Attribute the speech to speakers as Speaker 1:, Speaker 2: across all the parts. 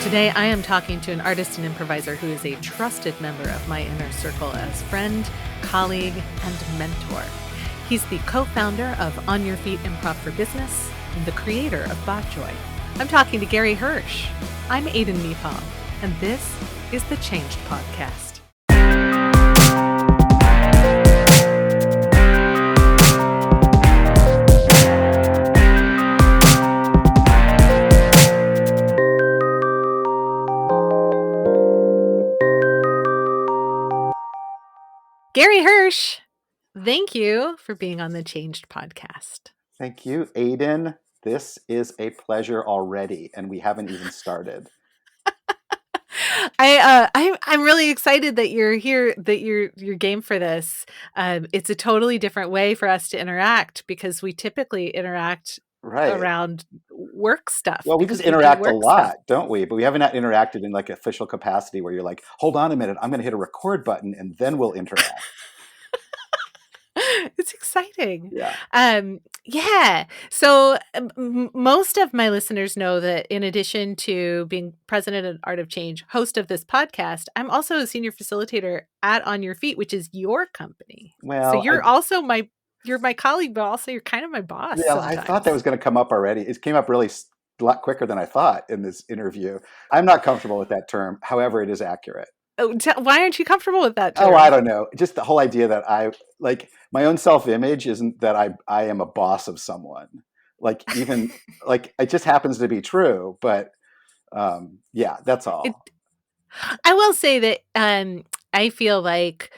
Speaker 1: Today, I am talking to an artist and improviser who is a trusted member of my inner circle as friend, colleague, and mentor. He's the co-founder of On Your Feet Improv for Business and the creator of Botjoy. I'm talking to Gary Hirsch. I'm Aiden Meepham, and this is the Changed Podcast. Gary Hirsch, thank you for being on the Changed Podcast.
Speaker 2: Thank you, Aiden. This is a pleasure already, and we haven't even started.
Speaker 1: I'm really excited that you're here, that you're game for this. It's a totally different way for us to interact because we typically interact around work stuff.
Speaker 2: Well, we just interact a lot, don't we? But we haven't interacted in like official capacity where you're like, hold on a minute, I'm going to hit a record button and then we'll interact.
Speaker 1: It's exciting.
Speaker 2: Yeah.
Speaker 1: So most of my listeners know that in addition to being president of Art of Change, host of this podcast, I'm also a senior facilitator at On Your Feet, which is your company.
Speaker 2: Well,
Speaker 1: so you're my colleague, but also you're kind of my boss.
Speaker 2: Yeah, I thought that was going to come up already. It came up really a lot quicker than I thought in this interview. I'm not comfortable with that term. However, it is accurate.
Speaker 1: Oh, why aren't you comfortable with that term?
Speaker 2: Oh, I don't know. Just the whole idea that I like my own self-image isn't that I am a boss of someone. Like even like it just happens to be true. But yeah, that's all.
Speaker 1: I will say that I feel like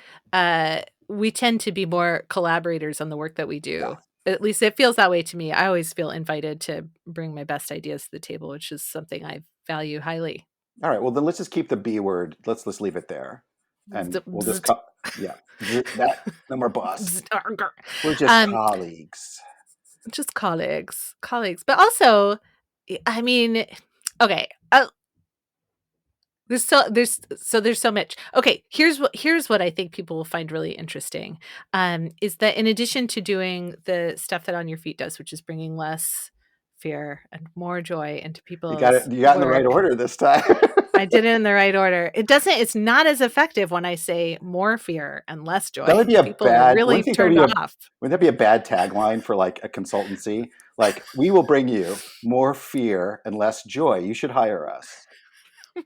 Speaker 1: we tend to be more collaborators on the work that we do. Yeah. At least it feels that way to me. I always feel invited to bring my best ideas to the table, which is something I value highly.
Speaker 2: All right. Well, then let's just keep the B word. Let's leave it there. And we'll just no more boss. We're just colleagues.
Speaker 1: Just colleagues. But also, I mean, okay. There's so much. Okay, here's what I think people will find really interesting, is that in addition to doing the stuff that On Your Feet does, which is bringing less fear and more joy into people.
Speaker 2: You got it in the right order this time.
Speaker 1: I did it in the right order. It's not as effective when I say more fear and less joy.
Speaker 2: That would be
Speaker 1: people are really turned off.
Speaker 2: Wouldn't that be a bad tagline for like a consultancy? Like, we will bring you more fear and less joy. You should hire us.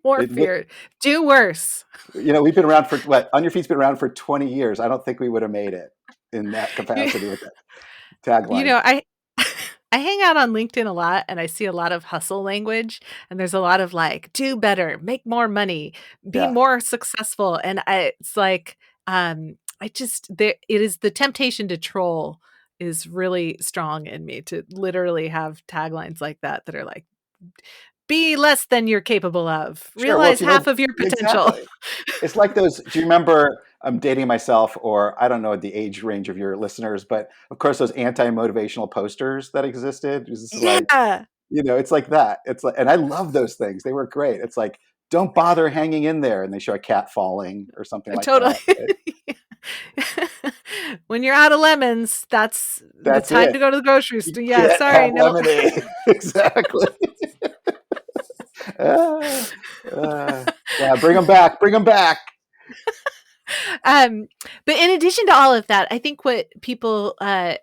Speaker 1: More fear. Do worse.
Speaker 2: You know, we've been around for what? On Your Feet's been around for 20 years. I don't think we would have made it in that capacity with that tagline.
Speaker 1: You know, I hang out on LinkedIn a lot and I see a lot of hustle language, and there's a lot of like, do better, make more money, be more successful. And it's like, it is the temptation to troll is really strong in me, to literally have taglines like that are like, be less than you're capable of. Sure. Realize half of your potential.
Speaker 2: Exactly. It's like those, do you remember, I'm dating myself, or I don't know the age range of your listeners, but of course those anti-motivational posters that existed. It was like, you know, it's like that. It's like, and I love those things. They were great. It's like, don't bother hanging in there. And they show a cat falling or something like that.
Speaker 1: When you're out of lemons, that's the time to go to the grocery store. Yeah, sorry. No.
Speaker 2: Lemonade. Exactly. Yeah, bring them back.
Speaker 1: But in addition to all of that, I think what people, I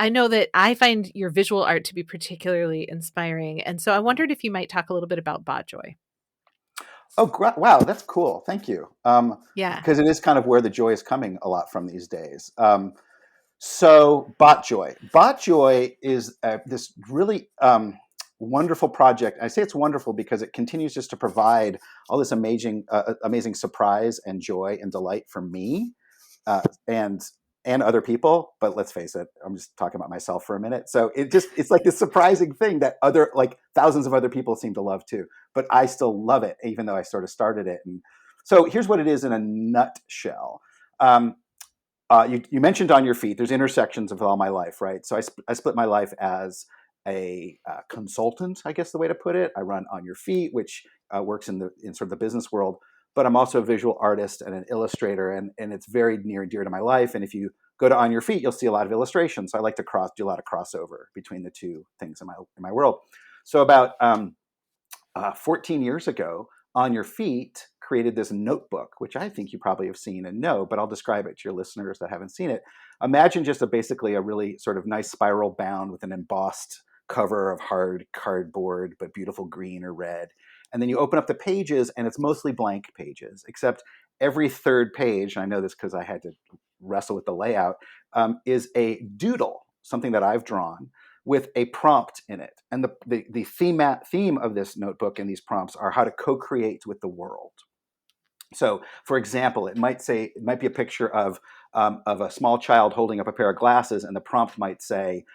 Speaker 1: know that I find your visual art to be particularly inspiring. And so I wondered if you might talk a little bit about Botjoy.
Speaker 2: Oh, wow. That's cool. Thank you.
Speaker 1: Yeah.
Speaker 2: Because it is kind of where the joy is coming a lot from these days. So Botjoy. Botjoy is this really wonderful project. I say it's wonderful because it continues just to provide all this amazing surprise and joy and delight for me and other people. But let's face it, I'm just talking about myself for a minute. So it's like this surprising thing that other, like, thousands of other people seem to love too. But I still love it, even though I sort of started it. And so here's what it is in a nutshell. You mentioned On Your Feet. There's intersections of all my life, right? So I split my life as a consultant, I guess the way to put it. I run On Your Feet, which works in sort of the business world, but I'm also a visual artist and an illustrator, and it's very near and dear to my life. And if you go to On Your Feet, you'll see a lot of illustrations. So I like to do a lot of crossover between the two things in my world. So about 14 years ago, On Your Feet created this notebook, which I think you probably have seen and know, but I'll describe it to your listeners that haven't seen it. Imagine just basically a really sort of nice spiral bound with an embossed cover of hard cardboard, but beautiful green or red. And then you open up the pages, and it's mostly blank pages, except every third page, and I know this because I had to wrestle with the layout, is a doodle, something that I've drawn with a prompt in it. And the theme of this notebook and these prompts are how to co-create with the world. So, for example, it might be a picture of a small child holding up a pair of glasses, and the prompt might say,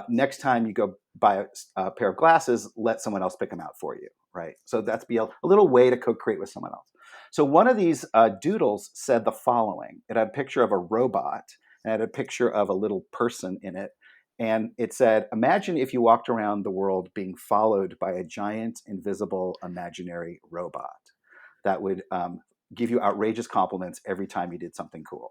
Speaker 2: "Next time you go buy a pair of glasses, let someone else pick them out for you." Right. So that's be a little way to co-create with someone else. So one of these doodles said the following: it had a picture of a robot and it had a picture of a little person in it, and it said, "Imagine if you walked around the world being followed by a giant, invisible, imaginary robot that would give you outrageous compliments every time you did something cool."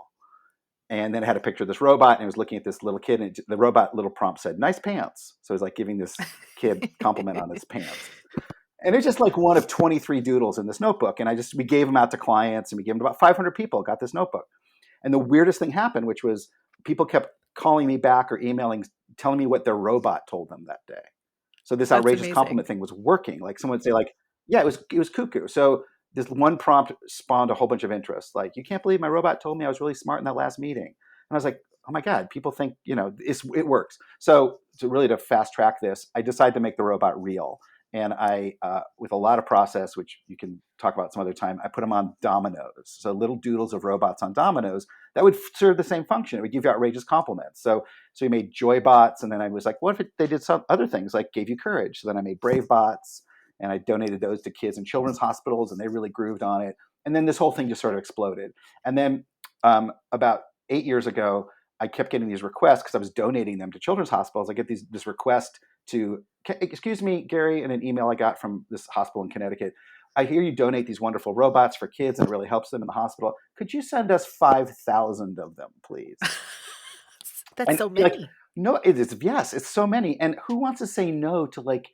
Speaker 2: And then it had a picture of this robot, and it was looking at this little kid, and the robot little prompt said, "Nice pants." So it was like giving this kid compliment on his pants. And it's just like one of 23 doodles in this notebook. And we gave them out to clients, and we gave them to about 500 people got this notebook. And the weirdest thing happened, which was people kept calling me back or emailing, telling me what their robot told them that day. So this
Speaker 1: That's
Speaker 2: outrageous
Speaker 1: amazing.
Speaker 2: compliment thing was working. Like someone would say, like, "Yeah, it was cuckoo." So this one prompt spawned a whole bunch of interest. Like, "You can't believe my robot told me I was really smart in that last meeting." And I was like, "Oh my God, people think, it works." So to fast track this, I decided to make the robot real. And with a lot of process, which you can talk about some other time, I put them on dominoes. So little doodles of robots on dominoes that would serve the same function. It would give you outrageous compliments. So we made Joybots, and then I was like, what if they did some other things like gave you courage? So then I made Brave Bots, and I donated those to kids in children's hospitals, and they really grooved on it. And then this whole thing just sort of exploded. And then about 8 years ago, I kept getting these requests because I was donating them to children's hospitals. I get this request to, "Excuse me, Gary," in an email I got from this hospital in Connecticut. "I hear you donate these wonderful robots for kids and it really helps them in the hospital. Could you send us 5,000 of them, please?"
Speaker 1: That's
Speaker 2: And
Speaker 1: so
Speaker 2: you're like,
Speaker 1: many.
Speaker 2: "No, it is, yes, it's so many." And who wants to say no to like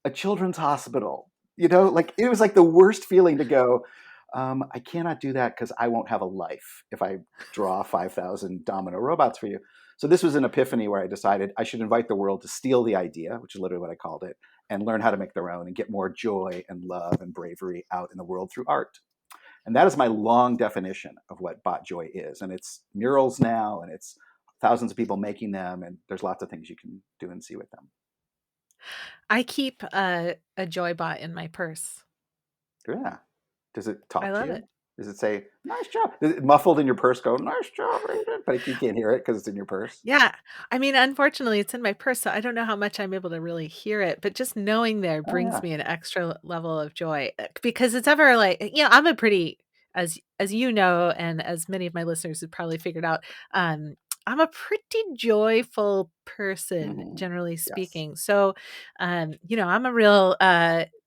Speaker 2: a children's hospital? Like it was like the worst feeling to go, "I cannot do that because I won't have a life if I draw 5,000 domino robots for you." So this was an epiphany where I decided I should invite the world to steal the idea, which is literally what I called it, and learn how to make their own and get more joy and love and bravery out in the world through art. And that is my long definition of what Botjoy is. And it's murals now, and it's thousands of people making them, and there's lots of things you can do and see with them.
Speaker 1: I keep a Joybot in my purse.
Speaker 2: Yeah. Does it
Speaker 1: I
Speaker 2: talk to
Speaker 1: love
Speaker 2: you?
Speaker 1: it.
Speaker 2: Does it say, "Nice job"? Is it muffled in your purse go, "Nice job, Raven"? But you can't hear it because it's in your purse.
Speaker 1: Yeah. I mean, unfortunately, it's in my purse, so I don't know how much I'm able to really hear it, but just knowing there
Speaker 2: Oh,
Speaker 1: brings
Speaker 2: yeah.
Speaker 1: me an extra level of joy, because it's ever like, I'm a pretty, as you know, and as many of my listeners have probably figured out, um, I'm a pretty joyful person,
Speaker 2: Hmm.
Speaker 1: generally
Speaker 2: Yes.
Speaker 1: speaking. So, I'm a real,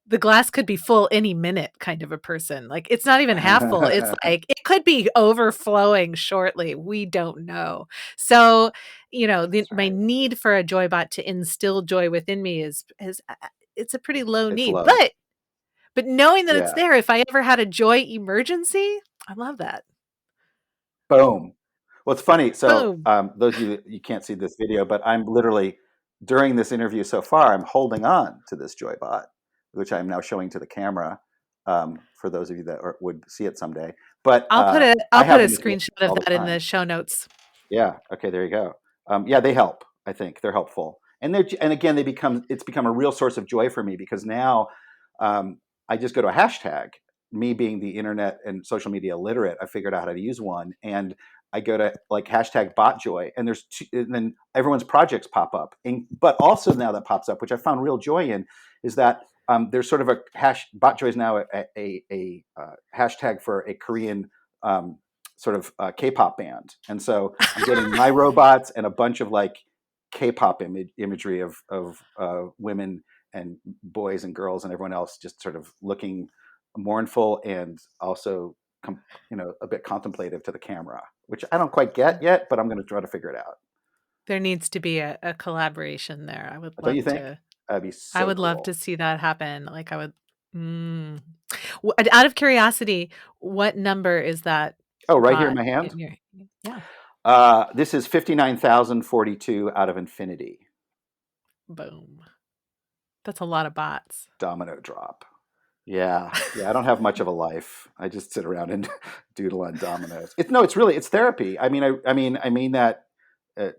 Speaker 1: the glass could be full any minute kind of a person. Like, it's not even half full. It's like it could be overflowing shortly. We don't know. So,
Speaker 2: That's
Speaker 1: my
Speaker 2: right.
Speaker 1: need for a Joybot to instill joy within me is it's a pretty low
Speaker 2: It's
Speaker 1: need,
Speaker 2: low.
Speaker 1: but knowing that it's
Speaker 2: Yeah.
Speaker 1: there, if I ever had a joy emergency, I love that.
Speaker 2: Boom. Well, it's funny. So,
Speaker 1: Boom.
Speaker 2: those of you that you can't see this video, but I'm literally during this interview so far, I'm holding on to this Joybot, which I'm now showing to the camera for those of you that would see it someday. But
Speaker 1: I'll
Speaker 2: I
Speaker 1: put
Speaker 2: have
Speaker 1: a
Speaker 2: them with me
Speaker 1: screenshot of
Speaker 2: all the
Speaker 1: that in the
Speaker 2: time.
Speaker 1: show notes.
Speaker 2: Yeah. Okay. There you go. Yeah, they help. I think they're helpful, and again, it's become a real source of joy for me because now I just go to a hashtag. Me being the internet and social media literate, I figured out how to use one, and I go to like hashtag Botjoy, and and then everyone's projects pop up. But also now that pops up, which I found real joy in, is that there's sort of a Botjoy is now a hashtag for a Korean um, sort of K-pop band, and so I'm getting my robots and a bunch of like K-pop imagery of women and boys and girls and everyone else just sort of looking mournful and also a bit contemplative to the camera. which I don't quite get yet, but I'm going to try to figure it out.
Speaker 1: There needs to be a collaboration there.
Speaker 2: Don't you think? That'd be
Speaker 1: I
Speaker 2: so
Speaker 1: would love
Speaker 2: cool.
Speaker 1: to see that happen. Like, I would mm. Out of curiosity, what number is that
Speaker 2: Oh, right here in
Speaker 1: bot
Speaker 2: my hand.
Speaker 1: in your yeah,
Speaker 2: This is 59,042 out of infinity.
Speaker 1: boom. That's a lot of bots.
Speaker 2: Domino drop. Yeah, yeah. I don't have much of a life. I just sit around and doodle on dominoes. It's therapy. I mean that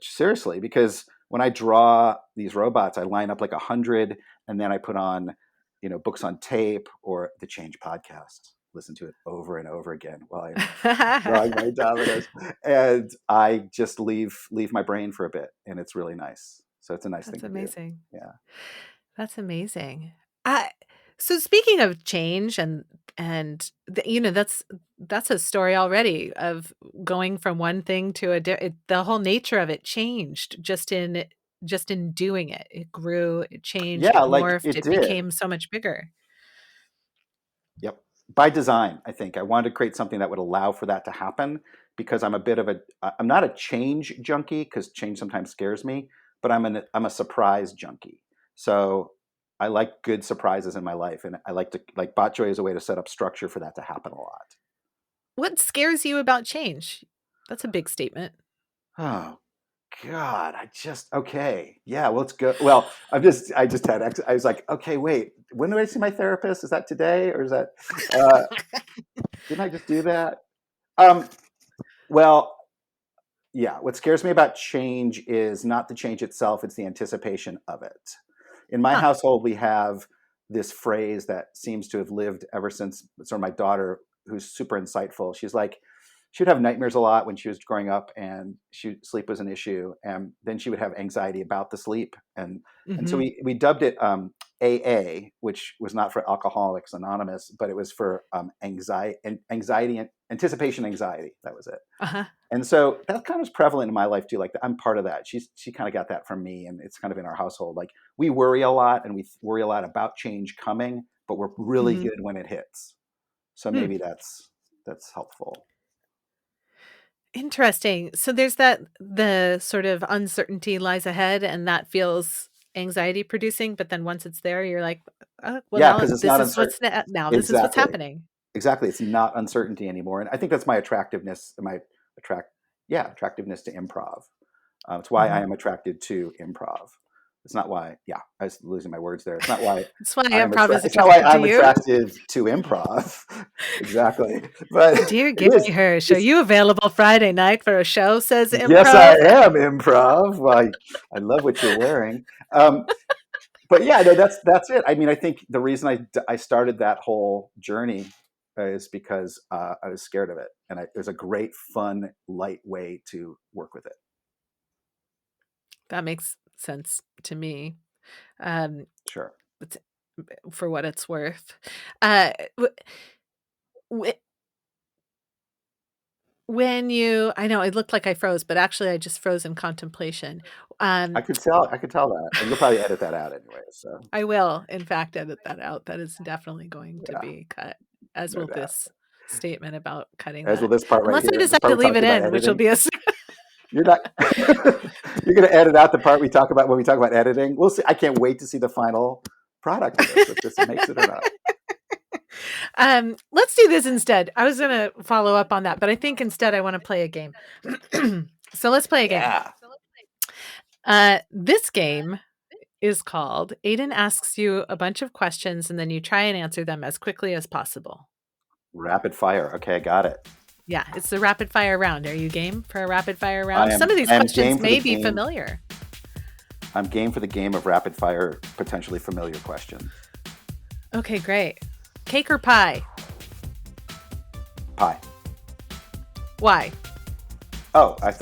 Speaker 2: seriously, because when I draw these robots, I line up like 100, and then I put on, books on tape or the Change podcast. Listen to it over and over again while I'm drawing my dominoes, and I just leave my brain for a bit, and it's really nice. So it's a nice thing
Speaker 1: That's
Speaker 2: to do.
Speaker 1: amazing.
Speaker 2: Yeah.
Speaker 1: That's amazing. I so speaking of change that's a story already of going from one thing to the whole nature of it changed just in doing it. It grew, it changed,
Speaker 2: Yeah,
Speaker 1: it
Speaker 2: like
Speaker 1: morphed,
Speaker 2: it
Speaker 1: it
Speaker 2: did.
Speaker 1: became so much bigger.
Speaker 2: Yep. By design, I think I wanted to create something that would allow for that to happen, because I'm not a change junkie, because change sometimes scares me, but I'm a surprise junkie. So I like good surprises in my life, and I like Botjoy is a way to set up structure for that to happen a lot.
Speaker 1: What scares you about change? That's a big statement.
Speaker 2: Oh God, okay. Yeah, well, let's go. Well, I just had, I was like, okay, wait, when do I see my therapist? Is that today, or is that, uh, didn't I just do that? Um, well, yeah, what scares me about change is not the change itself, it's the anticipation of it. In my
Speaker 1: Huh.
Speaker 2: household, we have this phrase that seems to have lived ever since. So my daughter, who's super insightful, she's like, she would have nightmares a lot when she was growing up, and sleep was an issue, and then she would have anxiety about the sleep, and so
Speaker 1: Mhm.
Speaker 2: we dubbed it AA, which was not for Alcoholics Anonymous, but it was for anxiety and anticipation anxiety. That was it.
Speaker 1: Uh-huh.
Speaker 2: And so that kind of is prevalent in my life too. Like, I'm part of that. She kind of got that from me, and it's kind of in our household. Like, we worry a lot, and we worry a lot about change coming, but we're really
Speaker 1: Mhm.
Speaker 2: good when it hits. So
Speaker 1: Hmm.
Speaker 2: maybe that's helpful.
Speaker 1: Interesting. So there's the sort of uncertainty lies ahead, and that feels anxiety producing, but then once it's there, you're like, well,
Speaker 2: Yeah, because it's not uncertain.
Speaker 1: now this is what's
Speaker 2: Exactly.
Speaker 1: happening."
Speaker 2: Exactly. It's not uncertainty anymore, and I think that's my attractiveness. Attract, yeah, attractiveness to improv. It's why I
Speaker 1: Mhm.
Speaker 2: am attracted to improv. It's not why. Yeah, I was losing my words there. It's not why
Speaker 1: That's why
Speaker 2: I am
Speaker 1: improv is
Speaker 2: It's not why
Speaker 1: attracted to
Speaker 2: I'm
Speaker 1: you.
Speaker 2: attracted to improv. Exactly, but
Speaker 1: "Dear
Speaker 2: it
Speaker 1: Gary
Speaker 2: is.
Speaker 1: Hirsch, are
Speaker 2: It's
Speaker 1: you available Friday night for a show?" says
Speaker 2: Yes, I
Speaker 1: improv.
Speaker 2: am improv. Well, I love what you're wearing. Um, but yeah, no, that's it. I mean, I think the reason I started that whole journey is because I was scared of it, and it was a great, fun, light way to work with it.
Speaker 1: That makes sense to me. Um,
Speaker 2: Sure.
Speaker 1: it's for what it's worth. Uh, w w When you I know it looked like I froze, but actually I just froze in contemplation. Um,
Speaker 2: I could tell that, and you'll probably edit that out anyway. So
Speaker 1: I will, in fact, edit that out. That is definitely going to
Speaker 2: yeah,
Speaker 1: be cut, as
Speaker 2: no
Speaker 1: will
Speaker 2: doubt.
Speaker 1: this statement about cutting
Speaker 2: As will
Speaker 1: that.
Speaker 2: this part right
Speaker 1: Unless I
Speaker 2: here. This
Speaker 1: decide
Speaker 2: part
Speaker 1: to
Speaker 2: we
Speaker 1: leave
Speaker 2: talked
Speaker 1: it
Speaker 2: about
Speaker 1: in, which will
Speaker 2: editing.
Speaker 1: be a
Speaker 2: You're not. You're going to edit out the part we talk about when we talk about editing. We'll see. I can't wait to see the final product of this, if this makes it or not.
Speaker 1: Let's do this instead. I was gonna follow up on that, but I think instead I wanna play a game. So let's play a game.
Speaker 2: Yeah.
Speaker 1: This game is called Aiden asks you a bunch of questions, and then you try and answer them as quickly as possible.
Speaker 2: Rapid fire. Okay, got it.
Speaker 1: Yeah, it's the rapid fire round. Are you game for a rapid fire round? Some of these
Speaker 2: I am
Speaker 1: questions
Speaker 2: game for the
Speaker 1: may be
Speaker 2: game.
Speaker 1: familiar.
Speaker 2: I'm game for the game of rapid fire, potentially familiar questions.
Speaker 1: Okay, great. Cake or pie?
Speaker 2: Pie.
Speaker 1: Why?
Speaker 2: Oh, I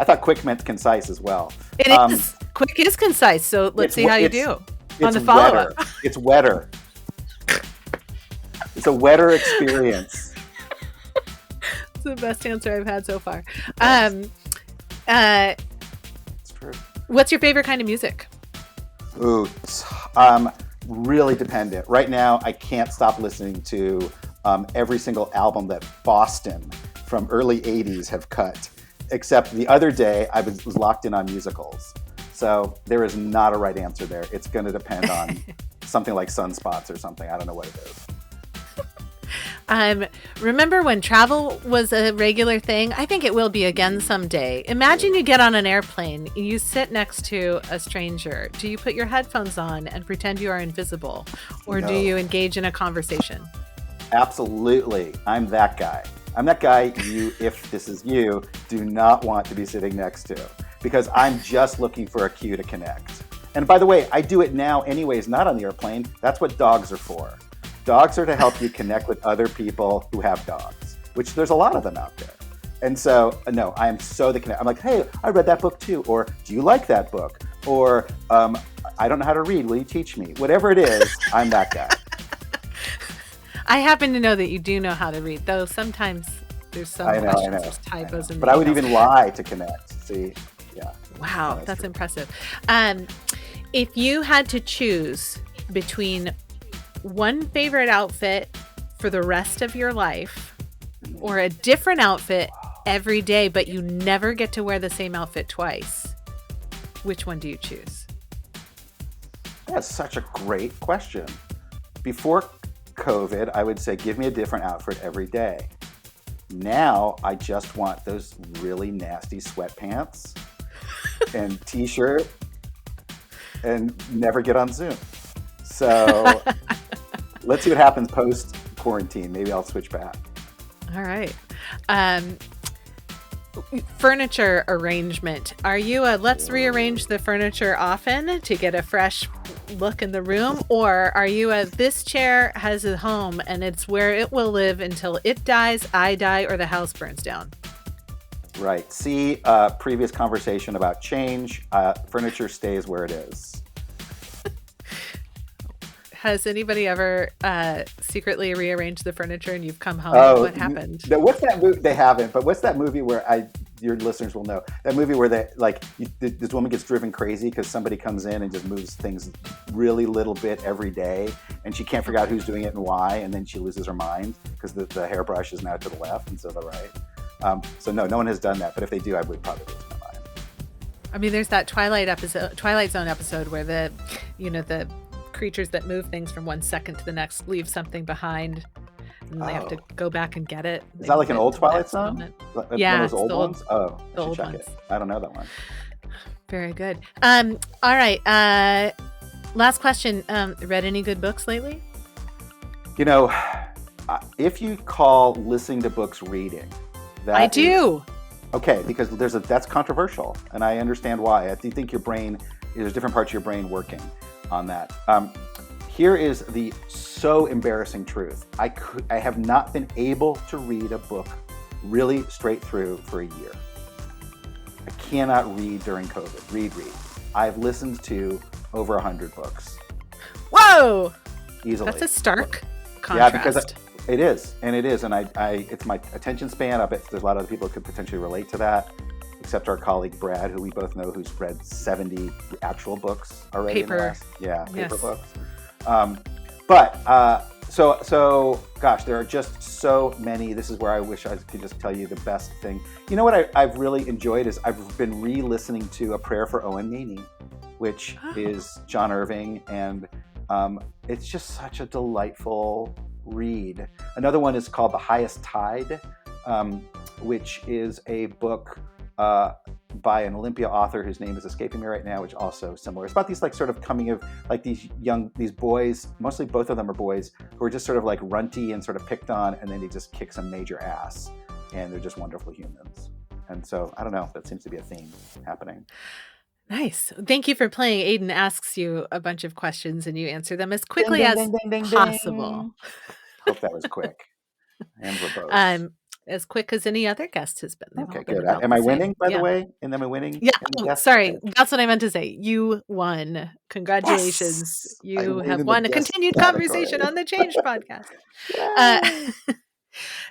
Speaker 2: thought quick meant concise as well.
Speaker 1: It is. Quick is concise, so let's see how you do on
Speaker 2: It's
Speaker 1: the follow-up.
Speaker 2: wetter. It's wetter. It's a wetter experience.
Speaker 1: It's the best answer I've had so far.
Speaker 2: Yes,
Speaker 1: Uh,
Speaker 2: it's true.
Speaker 1: what's your favorite kind of music?
Speaker 2: Ooh, really dependent. Right now, I can't stop listening to every single album that Boston from early 80s have cut, except the other day I was locked in on musicals. So there is not a right answer there. It's going to depend on something like sunspots or something. I don't know what it is.
Speaker 1: Remember when travel was a regular thing? I think it will be again someday. Imagine you get on an airplane, you sit next to a stranger. Do you put your headphones on and pretend you are invisible? Or do
Speaker 2: No,
Speaker 1: you engage in a conversation?
Speaker 2: absolutely. I'm that guy. I'm that guy you, if this is you, do not want to be sitting next to, because I'm just looking for a cue to connect. And by the way, I do it now anyways, not on the airplane. That's what dogs are for. Dogs are to help you connect with other people who have dogs, which there's a lot of them out there. And so, no, I am so the connect. I'm like, hey, I read that book too. Or do you like that book? Or I don't know how to read. Will you teach me? Whatever it is, I'm that guy.
Speaker 1: I happen to know that you do know how to read, though sometimes there's some
Speaker 2: I know, I
Speaker 1: questions,
Speaker 2: know,
Speaker 1: there's
Speaker 2: I know.
Speaker 1: typos in the
Speaker 2: But I would
Speaker 1: emails.
Speaker 2: even lie to connect. See, yeah. No,
Speaker 1: Wow, that's
Speaker 2: true.
Speaker 1: impressive. If you had to choose between one favorite outfit for the rest of your life or a different outfit every day, but you never get to wear the same outfit twice, which one do you choose?
Speaker 2: That's such a great question. Before COVID, I would say give me a different outfit every day. Now I just want those really nasty sweatpants and t-shirt and never get on Zoom. So let's see what happens post quarantine. Maybe I'll switch back.
Speaker 1: All right. Um, Furniture arrangement. Are you a let's rearrange the furniture often to get a fresh look in the room? Or are you a this chair has a home and it's where it will live until it dies, I die, or the house burns down?
Speaker 2: Right. See previous conversation about change. Furniture stays where it is.
Speaker 1: Has anybody ever secretly rearranged the furniture and you've come home?
Speaker 2: Oh,
Speaker 1: What happened?
Speaker 2: what's that movie? They haven't, but what's that movie where your listeners will know that movie where this woman gets driven crazy because somebody comes in and just moves things really little bit every day, and she can't figure out who's doing it and why, and then she loses her mind because the hairbrush is now to the left instead of the right. So no one has done that, but if they do, I would probably lose my mind.
Speaker 1: I mean, there's that Twilight Zone episode where the creatures that move things from one second to the next leave something behind, and they have to go back and get it.
Speaker 2: Is
Speaker 1: They
Speaker 2: that like
Speaker 1: move
Speaker 2: an
Speaker 1: it
Speaker 2: old
Speaker 1: to the
Speaker 2: Twilight
Speaker 1: next
Speaker 2: Zone?
Speaker 1: moment.
Speaker 2: One
Speaker 1: Yeah,
Speaker 2: of those
Speaker 1: it's
Speaker 2: old
Speaker 1: the old,
Speaker 2: ones? Oh,
Speaker 1: the
Speaker 2: I should
Speaker 1: old
Speaker 2: check
Speaker 1: ones.
Speaker 2: it. I don't know that one.
Speaker 1: Very good. All right. Last question. Read any good books lately?
Speaker 2: You know, if you call listening to books reading,
Speaker 1: I do.
Speaker 2: Okay, because that's controversial, and I understand why. I do think there's different parts of your brain working on that. Here is the so embarrassing truth. I have not been able to read a book really straight through for a year. I cannot read during COVID. Read. I've listened to over 100 books
Speaker 1: Whoa!
Speaker 2: easily.
Speaker 1: That's a stark
Speaker 2: Yeah,
Speaker 1: contrast.
Speaker 2: because it is, and it's my attention span. I bet there's a lot of other people who could potentially relate to that, except our colleague Brad, who we both know, who's read 70 actual books already.
Speaker 1: Paper.
Speaker 2: Paper
Speaker 1: Yes.
Speaker 2: books. So gosh, there are just so many. This is where I wish I could just tell you the best thing. You know what I've really enjoyed is I've been re-listening to A Prayer for Owen Meany, which is John Irving, and it's just such a delightful read. Another one is called The Highest Tide, which is a book by an Olympia author whose name is escaping me right now, which also similar. It's about these sort of coming of these boys, mostly both of them are boys, who are just sort of like runty and sort of picked on, and then they just kick some major ass, and they're just wonderful humans. And so I don't know, that seems to be a theme happening.
Speaker 1: Nice. Thank you for playing. Aiden asks you a bunch of questions and you answer them as
Speaker 2: Ding,
Speaker 1: quickly
Speaker 2: ding,
Speaker 1: as
Speaker 2: ding, ding, ding,
Speaker 1: possible.
Speaker 2: ding. Hope that was quick and verbose.
Speaker 1: Um, as quick as any other guest has been. They've
Speaker 2: Okay,
Speaker 1: all been
Speaker 2: good.
Speaker 1: about
Speaker 2: Am
Speaker 1: the
Speaker 2: I
Speaker 1: same.
Speaker 2: winning, by the
Speaker 1: Yeah.
Speaker 2: way? And am I winning?
Speaker 1: Yeah.
Speaker 2: in the
Speaker 1: Oh,
Speaker 2: guest?
Speaker 1: sorry.
Speaker 2: Okay.
Speaker 1: That's what I meant to say. You won. Congratulations.
Speaker 2: Yes! I
Speaker 1: You
Speaker 2: win
Speaker 1: have
Speaker 2: in the
Speaker 1: won a
Speaker 2: guest
Speaker 1: continued conversation
Speaker 2: category.
Speaker 1: on the Change podcast. Uh,
Speaker 2: Yay!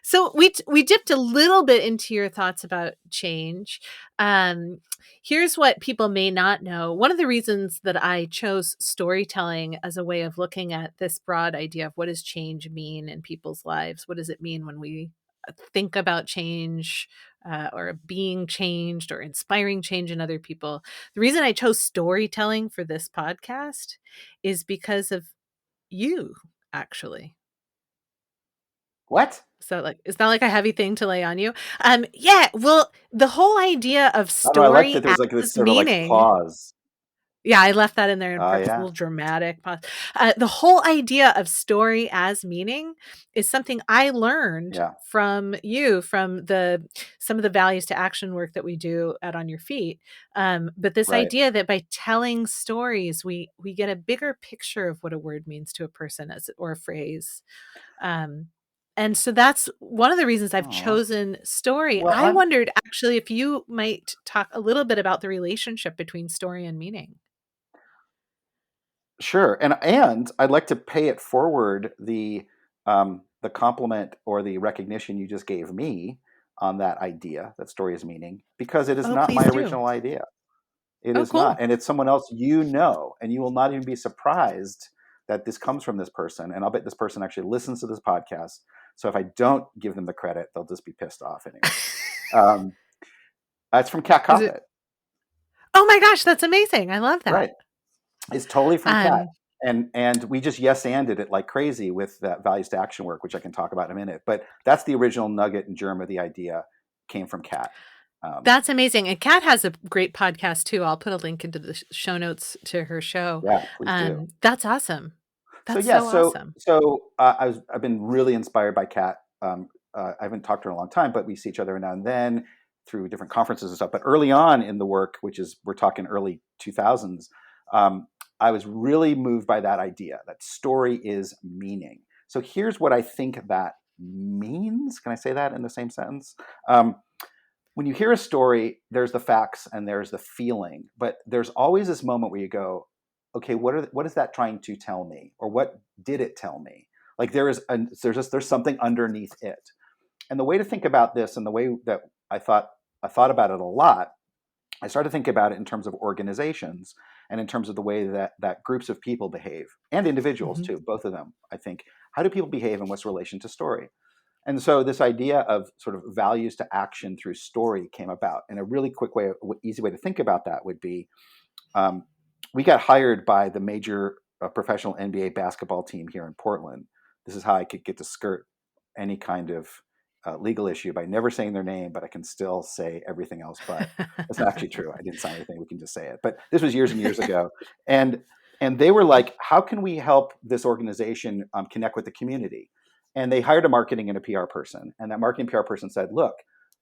Speaker 1: so we dipped a little bit into your thoughts about change. Here's what people may not know. One of the reasons that I chose storytelling as a way of looking at this broad idea of what does change mean in people's lives? What does it mean when we think about change, or being changed or inspiring change in other people. The reason I chose storytelling for this podcast is because of you, actually.
Speaker 2: What?
Speaker 1: So, like, it's not like a heavy thing to lay on you. Yeah, well, the whole idea of
Speaker 2: I don't know. I liked
Speaker 1: story
Speaker 2: that there was like this
Speaker 1: as
Speaker 2: sort of like
Speaker 1: meaning.
Speaker 2: pause.
Speaker 1: Yeah, I left that in there in
Speaker 2: Oh
Speaker 1: purpose, a
Speaker 2: yeah,
Speaker 1: little dramatic pause. The whole idea of story as meaning is something I learned
Speaker 2: yeah,
Speaker 1: from you, from the some of the values to action work that we do at On Your Feet. But this
Speaker 2: right.
Speaker 1: idea that by telling stories, we get a bigger picture of what a word means to a person, as or a phrase. Um, and so that's one of the reasons I've
Speaker 2: Oh
Speaker 1: chosen story.
Speaker 2: well,
Speaker 1: I
Speaker 2: I'm
Speaker 1: wondered actually if you might talk a little bit about the relationship between story and meaning.
Speaker 2: sure, and I'd like to pay it forward the compliment or the recognition you just gave me on that idea that story is meaning, because it is
Speaker 1: Oh,
Speaker 2: not my
Speaker 1: please do.
Speaker 2: original idea. It
Speaker 1: Oh,
Speaker 2: is not,
Speaker 1: cool.
Speaker 2: and it's someone else you know, and you will not even be surprised that this comes from this person. And I'll bet this person actually listens to this podcast. So if I don't give them the credit, they'll just be pissed off anyway. Um, it's from Kat
Speaker 1: Is it
Speaker 2: Coppett,
Speaker 1: Oh my gosh, that's amazing. I love
Speaker 2: right?
Speaker 1: that.
Speaker 2: It's totally from Kat.
Speaker 1: Um,
Speaker 2: And we just yes anded it like crazy with that values to action work, which I can talk about in a minute. But that's the original nugget and germ of the idea came from Kat. Um,
Speaker 1: that's amazing. And Kat has a great podcast too. I'll put a link into the show notes to her show.
Speaker 2: yeah, please do.
Speaker 1: That's awesome.
Speaker 2: So
Speaker 1: That's
Speaker 2: yeah,
Speaker 1: so
Speaker 2: so
Speaker 1: awesome.
Speaker 2: I've been really inspired by Kat. I haven't talked to her in a long time, but we see each other now and then through different conferences and stuff. But early on in the work, which is we're talking early 2000s, I was really moved by that idea that story is meaning. So here's what I think that means. Can I say that in the same sentence? Um, when you hear a story, there's the facts and there's the feeling, but there's always this moment where you go, okay, what is that trying to tell me, or what did it tell me? Like there's something underneath it. And the way to think about this, and the way that I thought about it a lot, I started to think about it in terms of organizations and in terms of the way that groups of people behave, and individuals
Speaker 1: Mhm.
Speaker 2: too, both of them. I think, how do people behave and what's relation to story? And so this idea of sort of values to action through story came about. And a really quick way, easy way to think about that would be, um, we got hired by the major professional NBA basketball team here in Portland. This is how I could get to skirt any kind of legal issue by never saying their name, but I can still say everything else. But that's not actually true. I didn't sign anything. We can just say it. But this was years and years ago, and they were like, "How can we help this organization connect with the community?" And they hired a marketing and a PR person, and that marketing PR person said, "Look,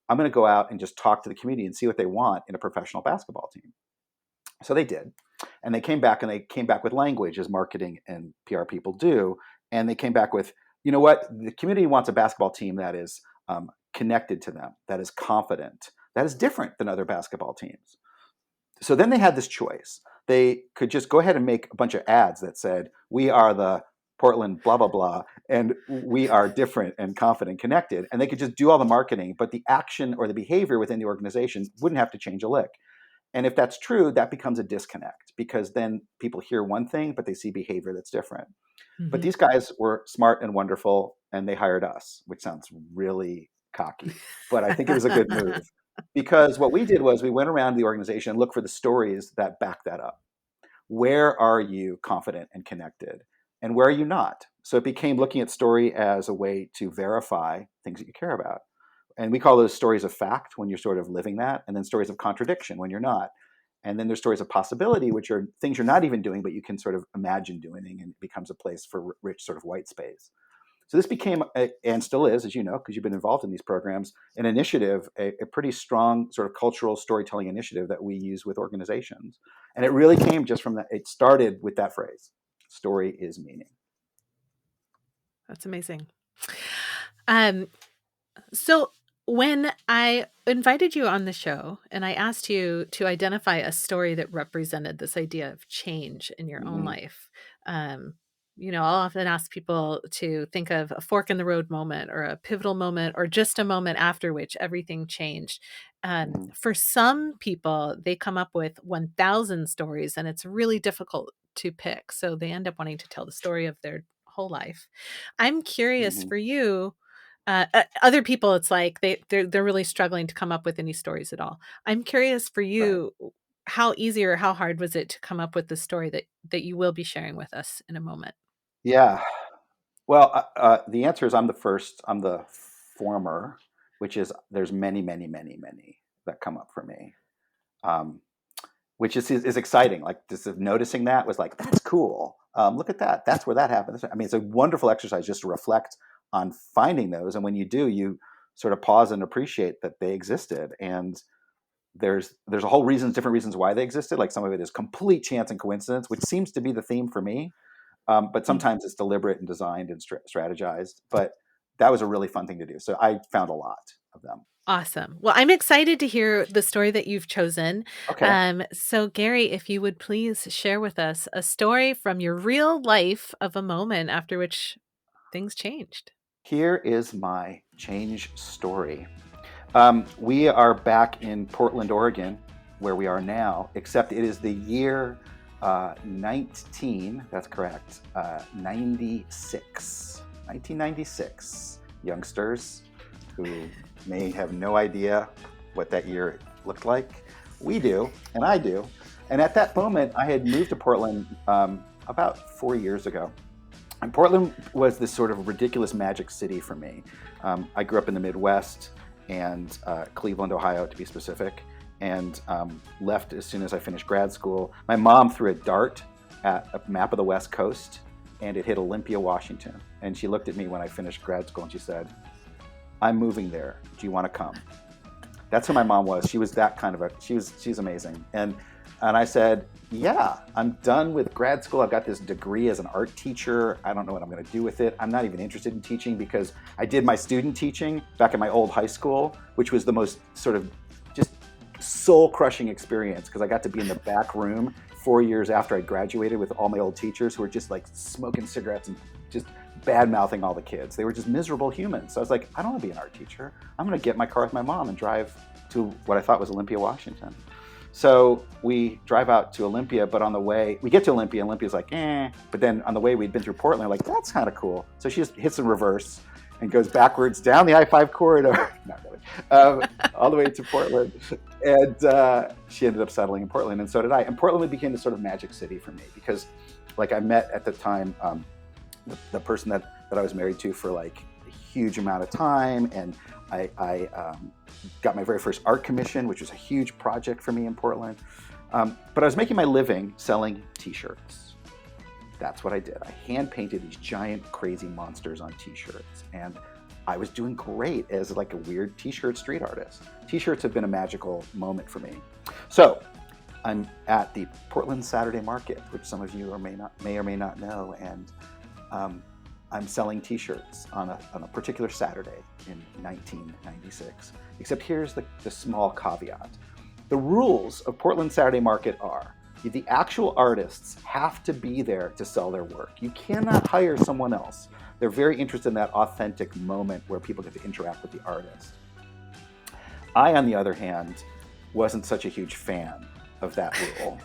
Speaker 2: I'm going to go out and just talk to the community and see what they want in a professional basketball team." So they did. And they came back with language, as marketing and PR people do. And they came back with, you know what? The community wants a basketball team that is connected to them, that is confident, that is different than other basketball teams. So then they had this choice. They could just go ahead and make a bunch of ads that said, we are the Portland blah, blah, blah, and we are different and confident, connected. And they could just do all the marketing, but the action or the behavior within the organization wouldn't have to change a lick. And if that's true, that becomes a disconnect, because then people hear one thing, but they see behavior that's different. But
Speaker 1: Mhm.
Speaker 2: these guys were smart and wonderful, and they hired us, which sounds really cocky. But I think it was a good move, because what we did was we went around the organization and looked for the stories that back that up. Where are you confident and connected? And where are you not? So it became looking at story as a way to verify things that you care about. And we call those stories of fact when you're sort of living that, and then stories of contradiction when you're not. And then there's stories of possibility, which are things you're not even doing, but you can sort of imagine doing, and it becomes a place for rich sort of white space. So this became, and still is, as you know, because you've been involved in these programs, an initiative, a pretty strong sort of cultural storytelling initiative that we use with organizations. And it really came just from that. It started with that phrase, story is meaning.
Speaker 1: That's amazing. Um, so when I invited you on the show and I asked you to identify a story that represented this idea of change in your own
Speaker 2: Mm-hmm,
Speaker 1: life, um, I'll often ask people to think of a fork in the road moment or a pivotal moment or just a moment after which everything changed.
Speaker 2: mm-hmm,
Speaker 1: For some people, they come up with 1,000 stories and it's really difficult to pick. So they end up wanting to tell the story of their whole life. I'm curious
Speaker 2: mm-hmm.
Speaker 1: for you, Other people, it's like they're really struggling to come up with any stories at all. I'm curious for
Speaker 2: Right.
Speaker 1: you, how easy or how hard was it to come up with the story that you will be sharing with us in a moment?
Speaker 2: Yeah. Well, the answer is I'm the first. I'm the former, which is there's many, many, many, many that come up for me, um, which is exciting. Like just noticing that was like that's cool. Look at that. That's where that happened. I mean, it's a wonderful exercise just to reflect on finding those, and when you do, you sort of pause and appreciate that they existed. And there's a whole reasons, different reasons why they existed. Like some of it is complete chance and coincidence, which seems to be the theme for me. But
Speaker 1: Mm.
Speaker 2: sometimes it's deliberate and designed and strategized. But that was a really fun thing to do. So I found a lot of them.
Speaker 1: Awesome. Well, I'm excited to hear the story that you've chosen.
Speaker 2: Okay.
Speaker 1: So, Gary, if you would please share with us a story from your real life of a moment after which things changed.
Speaker 2: Here is my change story. We are back in Portland, Oregon, where we are now, except it is the year 19, that's correct, 96. 1996. Youngsters who may have no idea what that year looked like. We do, and I do. And at that moment, I had moved to Portland about 4 years ago. And Portland was this sort of ridiculous magic city for me. I grew up in the Midwest and Cleveland, Ohio, to be specific, and left as soon as I finished grad school. My mom threw a dart at a map of the West Coast, and it hit Olympia, Washington. And she looked at me when I finished grad school, and she said, "I'm moving there. Do you want to come?" That's who my mom was. She was that kind of a. She's amazing. And I said, "Yeah, I'm done with grad school. I've got this degree as an art teacher. I don't know what I'm going to do with it. I'm not even interested in teaching because I did my student teaching back at my old high school, which was the most sort of just soul crushing experience because I got to be in the back room 4 years after I graduated with all my old teachers who were just like smoking cigarettes and just bad mouthing all the kids. They were just miserable humans. So I was like, I don't want to be an art teacher. I'm going to get in my car with my mom and drive to what I thought was Olympia, Washington. So we drive out to Olympia, but on the way, we get to Olympia, and Olympia's like, eh. But then on the way, we'd been through Portland, like, that's kind of cool. So she just hits in reverse and goes backwards down the I-5 corridor, not really, all the way to Portland. And she ended up settling in Portland, and so did I. And Portland became this sort of magic city for me because, like, I met at the time the person that I was married to for like a huge amount of time, and I got my very first art commission, which was a huge project for me in Portland. But I was making my living selling T-shirts. That's what I did. I hand painted these giant, crazy monsters on T-shirts, and I was doing great as like a weird T-shirt street artist. T-shirts have been a magical moment for me. So I'm at the Portland Saturday Market, which some of you may or may not know, and I'm selling T-shirts on a particular Saturday in 1996. Except here's the small caveat. The rules of Portland Saturday Market are the actual artists have to be there to sell their work. You cannot hire someone else. They're very interested in that authentic moment where people get to interact with the artist. I, on the other hand, wasn't such a huge fan of that rule.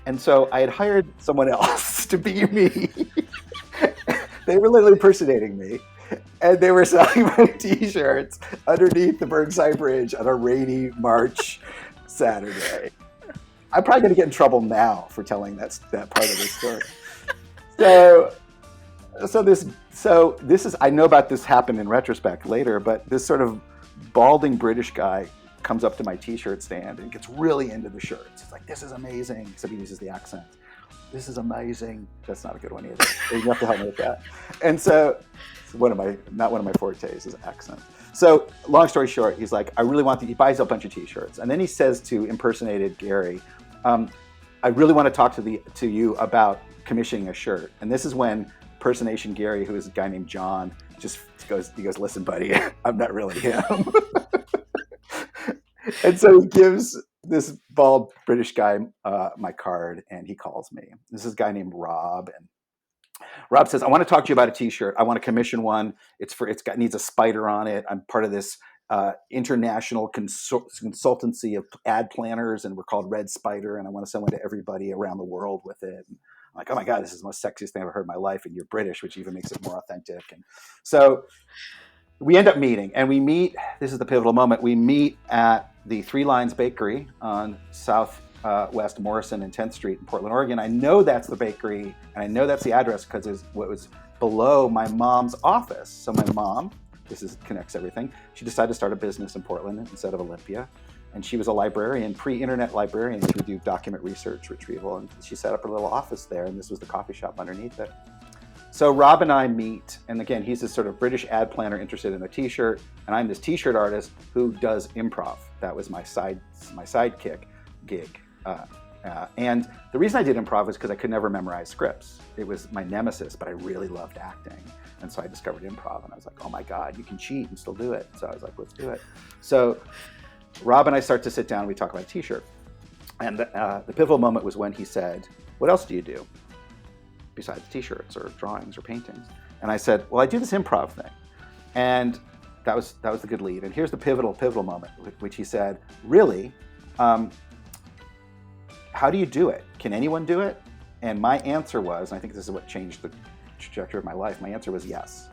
Speaker 2: And so I had hired someone else to be me. They were literally impersonating me. And they were selling my T-shirts underneath the Burnside Bridge on a rainy March Saturday. I'm probably going to get in trouble now for telling that part of the story. So this is, I know about this happened in retrospect later, but this sort of balding British guy comes up to my T-shirt stand and gets really into the shirts. It's like, this is amazing. Except he uses the accent. This is amazing. That's not a good one either. You have to help me with that. And so not one of my fortes is accent. So long story short, he's like, I really want he buys a bunch of T-shirts. And then he says to impersonated Gary, I really want to talk to you about commissioning a shirt. And this is when impersonation Gary, who is a guy named John, just goes, listen, buddy, I'm not really him. And so he gives this bald British guy my card, and he calls me. This is a guy named Rob, and Rob says, "I want to talk to you about a T-shirt. I want to commission one. Needs a spider on it. I'm part of this international consultancy of ad planners, and we're called Red Spider, and I want to send one to everybody around the world with it." And I'm like, "Oh my god, this is the most sexiest thing I've ever heard in my life, and you're British, which even makes it more authentic." And so we end up meeting, and we meet. This is the pivotal moment. We meet at the Three Lines Bakery on South West Morrison and 10th Street in Portland, Oregon. I know that's the bakery, and I know that's the address because it's what was below my mom's office. So my mom, connects everything. She decided to start a business in Portland instead of Olympia, and she was a librarian, pre-internet librarian. She would do document research, retrieval, and she set up her little office there. And this was the coffee shop underneath it. So Rob and I meet, and again, he's this sort of British ad planner interested in a T-shirt, and I'm this T-shirt artist who does improv. That was my sidekick gig. And the reason I did improv was because I could never memorize scripts. It was my nemesis, but I really loved acting. And so I discovered improv, and I was like, oh my God, you can cheat and still do it. So I was like, let's do it. So Rob and I start to sit down, and we talk about a T-shirt. And the pivotal moment was when he said, what else do you do besides T-shirts or drawings or paintings? And I said, well, I do this improv thing. And that was the good lead. And here's the pivotal moment, which he said, really, how do you do it? Can anyone do it? And my answer was, and I think this is what changed the trajectory of my life, my answer was yes.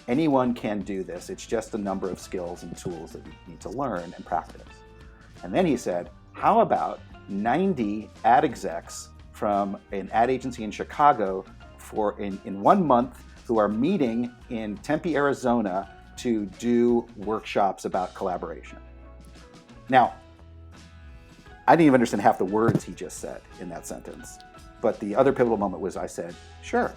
Speaker 2: Anyone can do this. It's just a number of skills and tools that you need to learn and practice. And then he said, how about 90 ad execs from an ad agency in Chicago in 1 month who are meeting in Tempe, Arizona to do workshops about collaboration. Now, I didn't even understand half the words he just said in that sentence. But the other pivotal moment was I said, sure,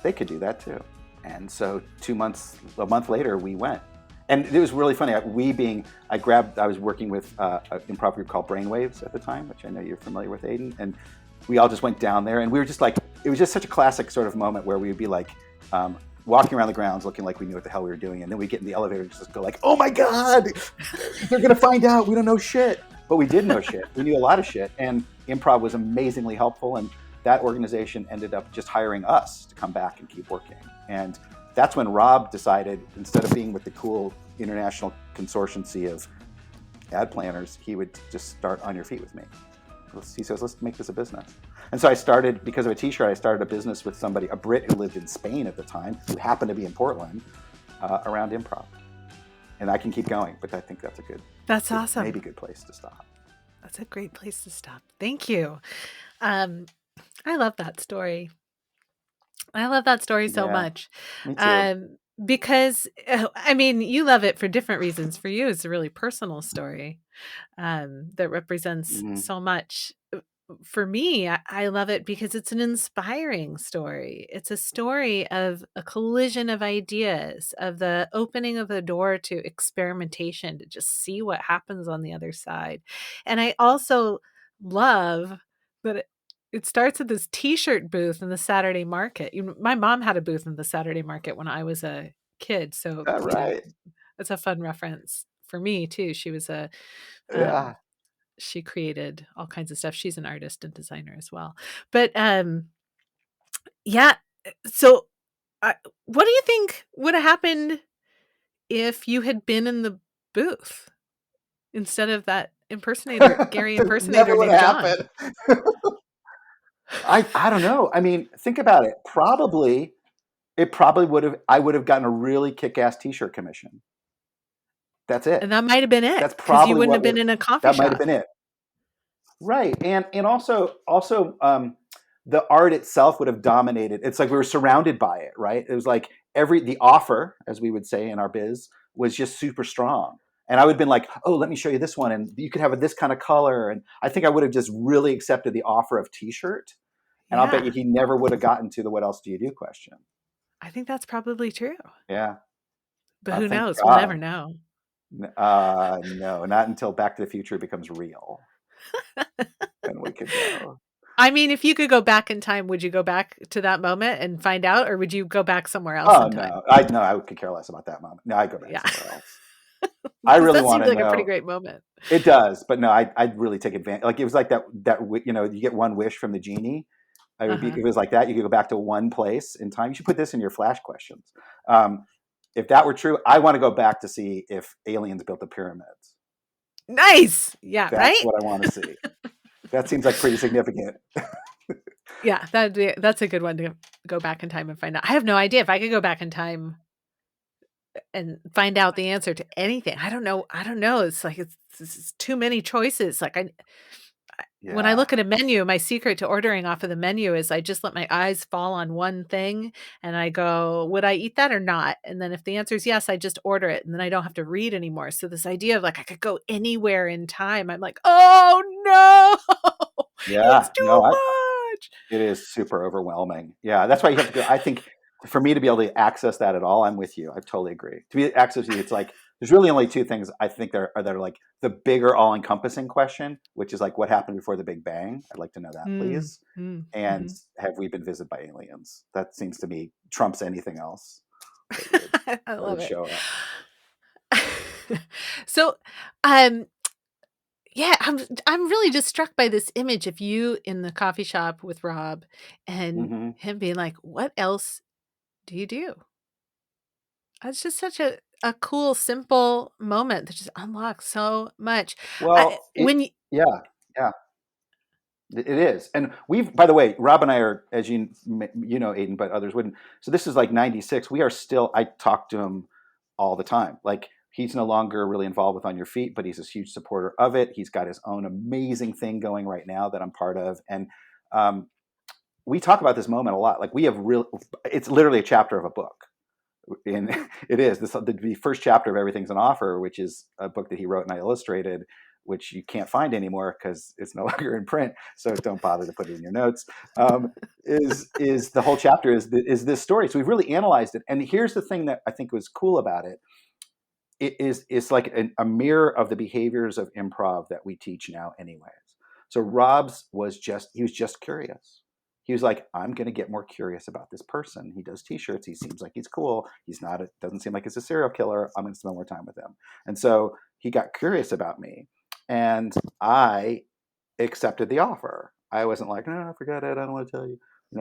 Speaker 2: they could do that too. And so a month later, we went. And it was really funny. I was working with an improv group called Brainwaves at the time, which I know you're familiar with, Aiden. And we all just went down there, and we were just like, it was just such a classic sort of moment where we would be like walking around the grounds looking like we knew what the hell we were doing. And then we get in the elevator and just go like, oh my God, they're going to find out we don't know shit. But we did know shit. We knew a lot of shit. And improv was amazingly helpful. And that organization ended up just hiring us to come back and keep working. And that's when Rob decided, instead of being with the cool international consortium of ad planners, he would just start On Your Feet with me. He says, let's make this a business. And so I started, because of a T-shirt, I started a business with somebody, a Brit who lived in Spain at the time, who happened to be in Portland, around improv. And I can keep going, but I think
Speaker 1: that's awesome.
Speaker 2: Maybe a good place to stop.
Speaker 1: That's a great place to stop. Thank you. I love that story. I love that story so much.
Speaker 2: Me too.
Speaker 1: Because, I mean, you love it for different reasons. For you, it's a really personal story that represents so much. For me, I love it because it's an inspiring story. It's a story of a collision of ideas, of the opening of the door to experimentation, to just see what happens on the other side. And I also love that it starts at this T-shirt booth in the Saturday market. My mom had a booth in the Saturday market when I was a kid. So,
Speaker 2: All right.
Speaker 1: it's a fun reference for me too. She was
Speaker 2: Yeah.
Speaker 1: she created all kinds of stuff. She's an artist and designer as well. But yeah. So what do you think would have happened if you had been in the booth instead of that Gary impersonator
Speaker 2: Never would
Speaker 1: named John?
Speaker 2: happen. I don't know. I mean, think about it. I would have gotten a really kick-ass T-shirt commission. That's it.
Speaker 1: And that might have been it,
Speaker 2: That's
Speaker 1: because you
Speaker 2: probably
Speaker 1: wouldn't have been in a coffee
Speaker 2: that might have
Speaker 1: shop.
Speaker 2: been it. Right. And also the art itself would have dominated. It's like we were surrounded by it, right? It was like the offer, as we would say in our biz, was just super strong. And I would have been like, oh, let me show you this one. And you could have this kind of color. And I think I would have just really accepted the offer of T-shirt. And I'll bet you he never would have gotten to the what else do you do question.
Speaker 1: I think that's probably true.
Speaker 2: Yeah.
Speaker 1: But who
Speaker 2: Thank
Speaker 1: knows?
Speaker 2: God.
Speaker 1: We'll never know.
Speaker 2: No, not until Back to the Future becomes real. Then we could go.
Speaker 1: I mean, if you could go back in time, would you go back to that moment and find out, or would you go back somewhere else in time?
Speaker 2: I could care less about that moment. No, I'd go back somewhere else. I really want to know.
Speaker 1: That seems like a pretty great moment.
Speaker 2: It does, but no, I'd really take advantage. Like, it was like that you get one wish from the genie. If it was like that, you could go back to one place in time. You should put this in your flash questions. If that were true, I want to go back to see if aliens built the pyramids.
Speaker 1: Nice. Yeah.
Speaker 2: That's what I want to see. That seems like pretty significant.
Speaker 1: Yeah, that's a good one to go back in time and find out. I have no idea if I could go back in time. and find out the answer to anything. I don't know, it's like it's too many choices, like, when I
Speaker 2: Yeah.
Speaker 1: look at a menu, my secret to ordering off of the menu is I just let my eyes fall on one thing, and I go, "Would I eat that or not?" And then if the answer is yes, I just order it, and then I don't have to read anymore. So this idea of, like, I could go anywhere in time, I'm like, "Oh, no.
Speaker 2: Yeah.
Speaker 1: It's
Speaker 2: No,
Speaker 1: too much."
Speaker 2: it is super overwhelming. Yeah, that's why you have to go. I think for me to be able to access that at all, I'm with you. I totally agree. To be access, it's like there's really only two things I think that are like the bigger, all-encompassing question, which is like what happened before the Big Bang. I'd like to know that,
Speaker 1: Mm,
Speaker 2: please.
Speaker 1: mm,
Speaker 2: And
Speaker 1: mhm.
Speaker 2: have we been visited by aliens? That seems to me trumps anything else that would
Speaker 1: I
Speaker 2: that
Speaker 1: love
Speaker 2: would
Speaker 1: it.
Speaker 2: show up.
Speaker 1: So, um, yeah, I'm really just struck by this image of you in the coffee shop with Rob and
Speaker 2: Hmm.
Speaker 1: him being like, "What else do you do?" It's just such a cool, simple moment that just unlocks so much. I
Speaker 2: Well,
Speaker 1: when you
Speaker 2: yeah, yeah. It is, and we've. By the way, Rob and I are, as you know, Aiden, but others wouldn't. So this is like '96. We are still. I talk to him all the time. Like he's no longer really involved with On Your Feet, but he's a huge supporter of it. He's got his own amazing thing going right now that I'm part of, and um, we talk about this moment a lot. Like we have real. It's literally a chapter of a book. And it is the first chapter of Everything's an Offer, which is a book that he wrote and I illustrated, which you can't find anymore because it's no longer in print. So don't bother to put it in your notes. Um, is the whole chapter is this story? So we've really analyzed it. And here's the thing that I think was cool about it. It's like a mirror of the behaviors of improv that we teach now, anyways. So Rob's he was just curious. He was like, I'm going to get more curious about this person. He does t-shirts. He seems like he's cool. He's not. Doesn't seem like he's a serial killer. I'm going to spend more time with him. And so he got curious about me, and I accepted the offer. I wasn't like, no, forget it. I don't want to tell you.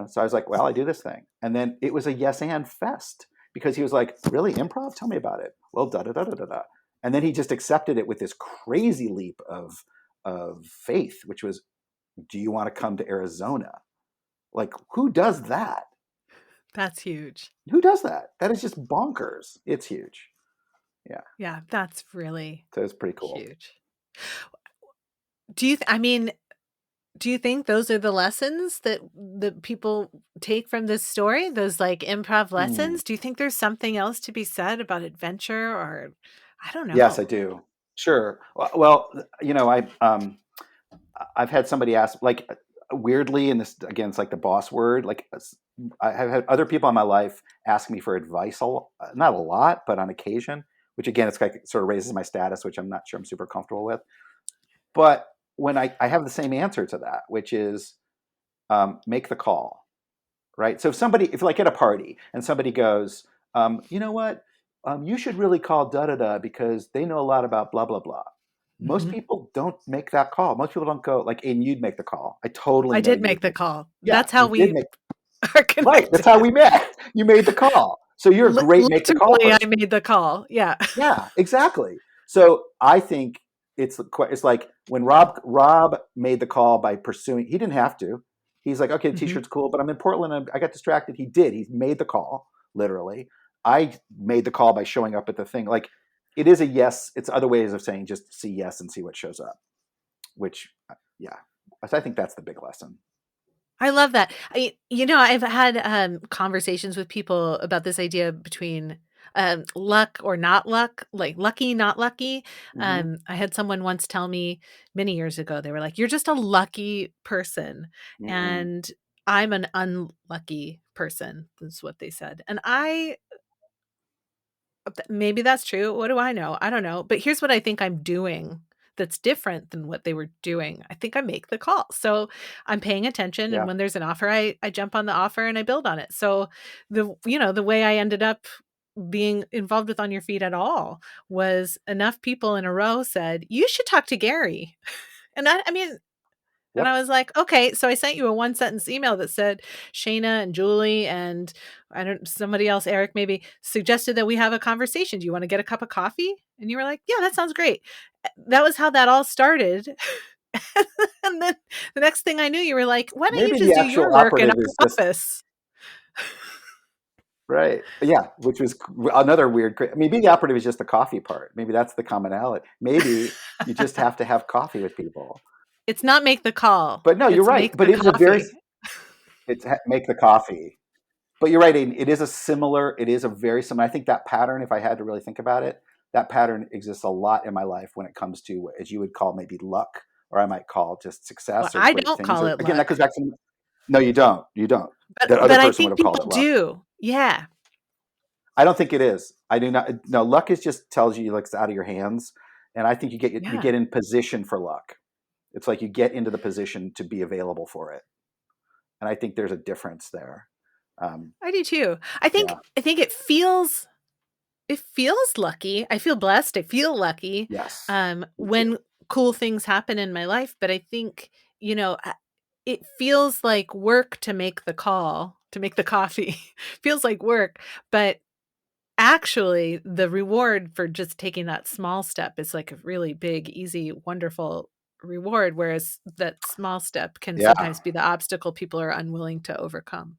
Speaker 2: So I was like, well, I do this thing. And then it was a yes and fest because he was like, really, improv? Tell me about it. Well, da da da da da da. And then he just accepted it with this crazy leap of faith, which was, do you want to come to Arizona? Like, who does that?
Speaker 1: That's huge.
Speaker 2: Who does that? That is just bonkers. It's huge. Yeah.
Speaker 1: Yeah, that's really
Speaker 2: So it's pretty cool.
Speaker 1: huge. I mean, do you think those are the lessons that people take from this story? Those, like, improv
Speaker 2: Hmm.
Speaker 1: lessons? Do you think there's something else to be said about adventure or I don't
Speaker 2: Yes, I
Speaker 1: know.
Speaker 2: do. Sure. Well, I've had somebody ask, like, weirdly, and this again, it's like the boss word. Like, I have had other people in my life ask me for advice not a lot, but on occasion. Which again, it's like it sort of raises my status, which I'm not sure I'm super comfortable with. But when I have the same answer to that, which is make the call, right? So if like at a party and somebody goes, you know what, you should really call da da da because they know a lot about blah blah blah. Most
Speaker 1: Mhm.
Speaker 2: people don't make that call. Most people don't go like, and you'd make the call. I totally
Speaker 1: I
Speaker 2: know
Speaker 1: did
Speaker 2: you would
Speaker 1: make the
Speaker 2: make.
Speaker 1: call.
Speaker 2: Yeah,
Speaker 1: That's how
Speaker 2: you did
Speaker 1: we
Speaker 2: make.
Speaker 1: are
Speaker 2: Right, that's how
Speaker 1: connected.
Speaker 2: we met. You made the call, so you're a great make the call
Speaker 1: Literally, I
Speaker 2: person.
Speaker 1: made the call. Yeah.
Speaker 2: Yeah, exactly. So I think it's like when Rob made the call by pursuing. He didn't have to. He's like, okay, the
Speaker 1: Mhm.
Speaker 2: t-shirt's cool, but I'm in Portland and I got distracted. He did. He made the call literally. I made the call by showing up at the thing. Like it is a yes. It's other ways of saying just see yes and see what shows up. Which, yeah, I think that's the big lesson.
Speaker 1: I love that. I've had, conversations with people about this idea between, luck or not luck, like lucky, not lucky.
Speaker 2: Hmm.
Speaker 1: I had someone once tell me many years ago, they were like, "You're just a lucky person,"
Speaker 2: Mm-mm.
Speaker 1: and I'm an unlucky person, is what they said. And maybe that's true. What do I know? I don't know. But here's what I think I'm doing that's different than what they were doing. I think I make the call. So I'm paying attention, and
Speaker 2: Yeah.
Speaker 1: when there's an offer, I jump on the offer and I build on it. So the way I ended up being involved with On Your Feet at all was enough people in a row said, "You should talk to Gary." And I mean, and I
Speaker 2: Yep.
Speaker 1: was like, "Okay." So I sent you a one sentence email that said, "Shayna and Julie and somebody else, Eric maybe, suggested that we have a conversation. Do you want to get a cup of coffee?" And you were like, "Yeah, that sounds great." That was how that all started. And then the next thing I knew, you were like, "Why don't you
Speaker 2: Maybe
Speaker 1: just
Speaker 2: the
Speaker 1: do your
Speaker 2: actual
Speaker 1: work in
Speaker 2: operative
Speaker 1: our
Speaker 2: is just
Speaker 1: office?"
Speaker 2: Right. Yeah, which was another weird. Maybe the operative is just the coffee part. Maybe that's the commonality. Maybe you just have to have coffee with people.
Speaker 1: It's not make the call,
Speaker 2: But no, you're
Speaker 1: it's
Speaker 2: right.
Speaker 1: make
Speaker 2: But
Speaker 1: the
Speaker 2: it is a very
Speaker 1: coffee.
Speaker 2: it's make the coffee. But you're right. It is a similar. It is a very similar. I think that pattern, if I had to really think about it, that pattern exists a lot in my life when it comes to, as you would call maybe luck, or I might call just
Speaker 1: Well,
Speaker 2: success or
Speaker 1: I
Speaker 2: great
Speaker 1: don't
Speaker 2: things.
Speaker 1: call
Speaker 2: Or
Speaker 1: it
Speaker 2: again, that
Speaker 1: luck,
Speaker 2: goes back to no, you don't. You don't.
Speaker 1: but
Speaker 2: That other
Speaker 1: I
Speaker 2: person would
Speaker 1: think
Speaker 2: have called
Speaker 1: people
Speaker 2: it luck.
Speaker 1: do. Yeah.
Speaker 2: I don't think it is. I do not. No, luck is just tells you like it's out of your hands, and I think you
Speaker 1: Yeah.
Speaker 2: get in position for luck. It's like you get into the position to be available for it, and I think there's a difference there. Um,
Speaker 1: I do too.
Speaker 2: yeah.
Speaker 1: I think it feels lucky. I feel blessed. I feel lucky,
Speaker 2: Yes. Me too.
Speaker 1: when cool things happen in my life, but I think, you know, it feels like work to make the call, to make the coffee. Feels like work, but actually, the reward for just taking that small step is like a really big, easy, wonderful reward, whereas that small step can
Speaker 2: Yeah.
Speaker 1: sometimes be the obstacle people are unwilling to overcome.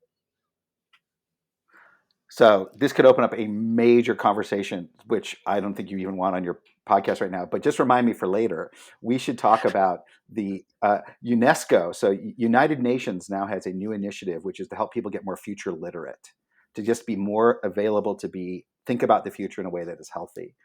Speaker 2: So this could open up a major conversation, which I don't think you even want on your podcast right now. But just remind me for later. We should talk about the UNESCO. So United Nations now has a new initiative, which is to help people get more future literate, to just be more available to be think about the future in a way that is healthy.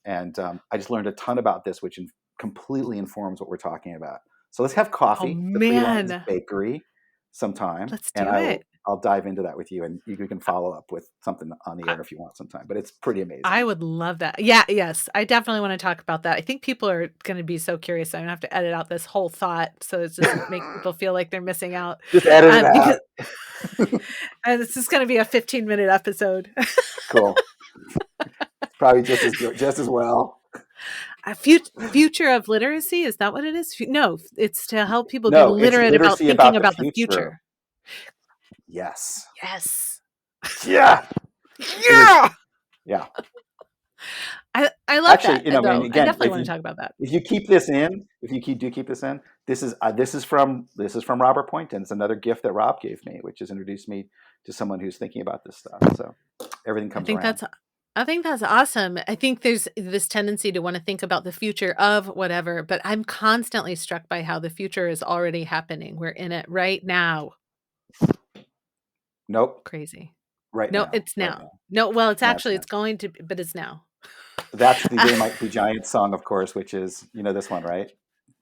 Speaker 2: And I just learned a ton about this, which completely informs what we're talking about. So let's have
Speaker 1: Oh,
Speaker 2: coffee, the Three Lions
Speaker 1: man.
Speaker 2: Bakery, sometime,
Speaker 1: Let's
Speaker 2: and
Speaker 1: do it.
Speaker 2: I'll dive into that with you, and you can follow up with something on the
Speaker 1: I
Speaker 2: air if you want sometime. But it's pretty
Speaker 1: I
Speaker 2: amazing.
Speaker 1: would love that. Yeah, yes. I definitely wanna talk about that. I think people are gonna be so curious. I'm gonna have to edit out this whole thought so it doesn't make people feel like they're missing out.
Speaker 2: Just edit it
Speaker 1: Because
Speaker 2: out.
Speaker 1: this is gonna be a 15-minute episode.
Speaker 2: Cool. Probably just as good, just as well.
Speaker 1: A future of literacy, is that what it is? No, it's to help people be
Speaker 2: No, it's
Speaker 1: literate about
Speaker 2: literacy
Speaker 1: thinking
Speaker 2: about the
Speaker 1: about the
Speaker 2: future.
Speaker 1: future.
Speaker 2: Yes.
Speaker 1: Yes.
Speaker 2: Yeah. It is.
Speaker 1: Yeah!
Speaker 2: Yeah.
Speaker 1: I love
Speaker 2: Actually,
Speaker 1: that,
Speaker 2: I mean,
Speaker 1: though. I
Speaker 2: again,
Speaker 1: definitely wanna talk about that.
Speaker 2: if you keep this in, if you do keep this in, this is from Robert Poynton. It's another gift that Rob gave me, which has introduced me to someone who's thinking about this stuff. So everything
Speaker 1: I
Speaker 2: comes
Speaker 1: think
Speaker 2: around.
Speaker 1: that's I think that's awesome. I think there's this tendency to wanna think about the future of whatever, but I'm constantly struck by how the future is already happening. We're in it right now.
Speaker 2: Nope.
Speaker 1: Crazy.
Speaker 2: Right
Speaker 1: No,
Speaker 2: now.
Speaker 1: it's
Speaker 2: Right
Speaker 1: now.
Speaker 2: now.
Speaker 1: No, well, it's
Speaker 2: Yeah, it's
Speaker 1: actually
Speaker 2: now.
Speaker 1: it's going to be, but it's now.
Speaker 2: That's the They Might Be Giants song, of course, which is, this one, right?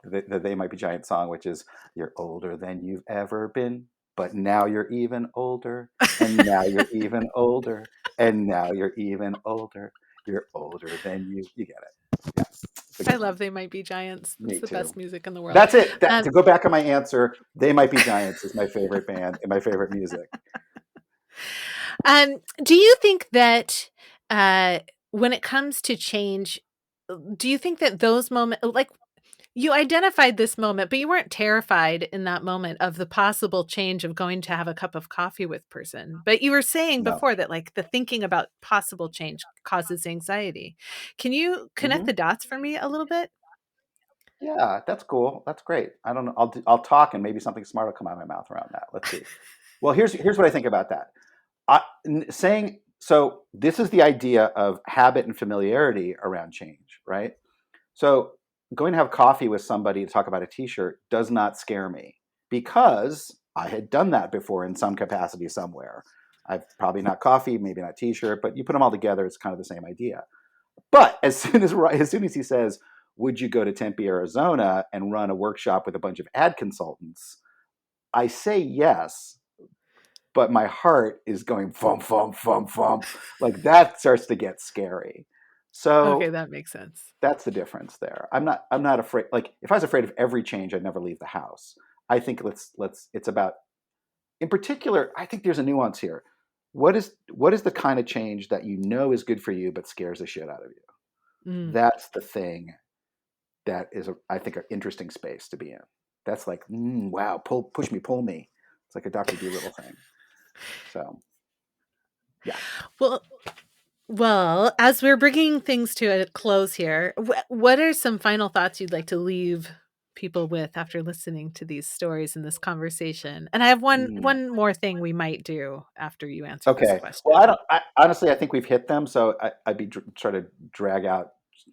Speaker 2: The They Might Be Giants song, which is, you're older than you've ever been, but now you're even older, and now you're even older, and now you're even older. You're older than you get it. Yeah, it's a
Speaker 1: I
Speaker 2: good one.
Speaker 1: love They Might Be Giants. It's
Speaker 2: Me
Speaker 1: the best
Speaker 2: too.
Speaker 1: music in the world.
Speaker 2: That's it. To
Speaker 1: Um,
Speaker 2: go back on my answer, They Might Be Giants is my favorite band and my favorite music.
Speaker 1: do you think that, uh, when it comes to change, do you think that those moments, like, you identified this moment, but you weren't terrified in that moment of the possible change of going to have a cup of coffee with person. But you were saying
Speaker 2: No.
Speaker 1: before that, like, the thinking about possible change causes anxiety. Can you connect
Speaker 2: Hmm.
Speaker 1: the dots for me a little bit?
Speaker 2: Yeah, that's cool. That's great. I don't know. I'll talk and maybe something smart will come out of my mouth around that. Let's see. Well, here's what I think about that. Saying so, this is the idea of habit and familiarity around change, right? So, going to have coffee with somebody to talk about a T-shirt does not scare me because I had done that before in some capacity somewhere. I've probably not coffee, maybe not T-shirt, but you put them all together, it's kind of the same idea. But as soon as he says, "Would you go to Tempe, Arizona, and run a workshop with a bunch of ad consultants?" I say yes, but my heart is going fum fum fum fum. Like that starts to get scary.
Speaker 1: Okay,
Speaker 2: So
Speaker 1: that makes sense.
Speaker 2: that's the difference there. I'm not afraid. Like if I was afraid of every change, I'd never leave the house. I think let's it's about in particular, I think there's a nuance here. What is the kind of change that you know is good for you but scares the shit out of you?
Speaker 1: Mm.
Speaker 2: That's the thing that is I think an interesting space to be in. That's like, wow, push me, pull me. It's like a Dr. Dolittle thing. So yeah.
Speaker 1: Well, as we're bringing things to a close here, what are some final thoughts you'd like to leave people with after listening to these stories and this conversation. And I have one more thing we might do after you answer this
Speaker 2: Okay. Well,
Speaker 1: question.
Speaker 2: honestly, I think we've hit them. So I'd be trying to drag out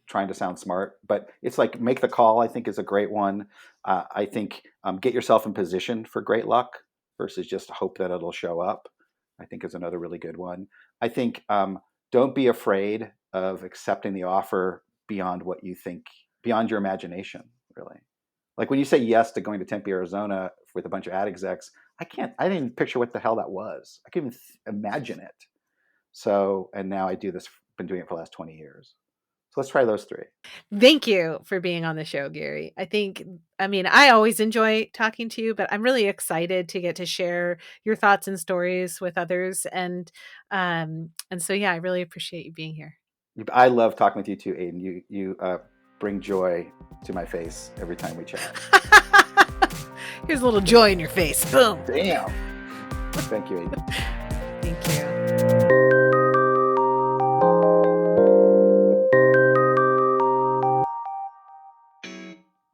Speaker 2: trying to sound smart, but it's like make the call, I think is a great one. I think get yourself in position for great luck versus just hope that it'll show up, I think is another really good one. I think don't be afraid of accepting the offer beyond what you think, beyond your imagination, really. Like when you say yes to going to Tempe, Arizona with a bunch of ad execs, I didn't even picture what the hell that was. I couldn't even imagine it. So, and now I do this, been doing it for the last 20 years. So let's try those three.
Speaker 1: Thank you for being on the show, Gary. I mean, I always enjoy talking to you, but I'm really excited to get to share your thoughts and stories with others. And so, yeah, I really appreciate you being here.
Speaker 2: I love talking with you too, Aiden. You bring joy to my face every time we chat.
Speaker 1: Here's a little joy in your face. Boom.
Speaker 2: Damn. Thank you, Aiden.
Speaker 1: Thank you.